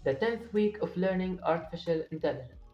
the 10th week of learning artificial intelligence.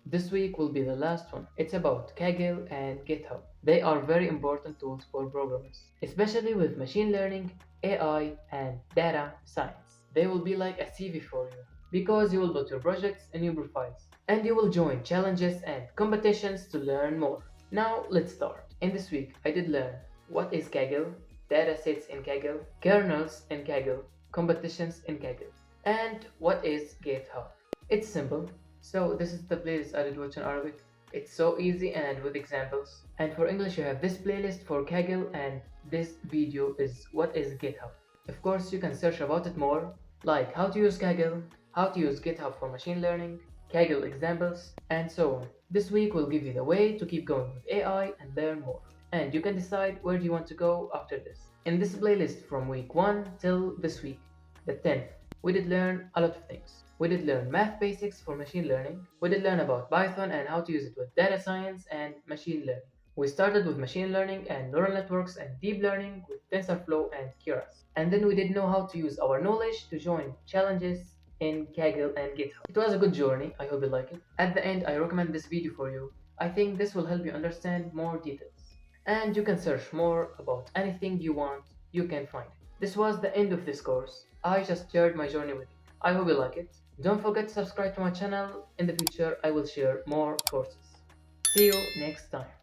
This week will be the last one. It's about Kaggle and GitHub. They are very important tools for programmers, especially with machine learning, AI, and data science. They will be like a CV for you because you will put your projects in your profiles and you will join challenges and competitions to learn more. Now let's start. In this week, I did learn what is Kaggle, datasets in Kaggle, kernels in Kaggle, competitions in Kaggle, and what is GitHub. It's simple. So this is the playlist I did watch in Arabic. It's so easy and with examples. And for English you have this playlist for Kaggle and this video is what is GitHub. Of course you can search about it more, like how to use Kaggle, how to use GitHub for machine learning, Kaggle examples, and so on. This week will give you the way to keep going with AI and learn more. And you can decide where do you want to go after this. In this playlist from week 1 till this week, the 10th, we did learn a lot of things. We did learn math basics for machine learning. We did learn about Python and how to use it with data science and machine learning. We started with machine learning and neural networks and deep learning with TensorFlow and Keras. And then we did know how to use our knowledge to join challenges in Kaggle and GitHub. It was a good journey, I hope you like it. At the end, I recommend this video for you. I think this will help you understand more details. And you can search more about anything you want, you can find it. This was the end of this course. I just shared my journey with you. I hope you like it. Don't forget to subscribe to my channel. In the future, I will share more courses. See you next time.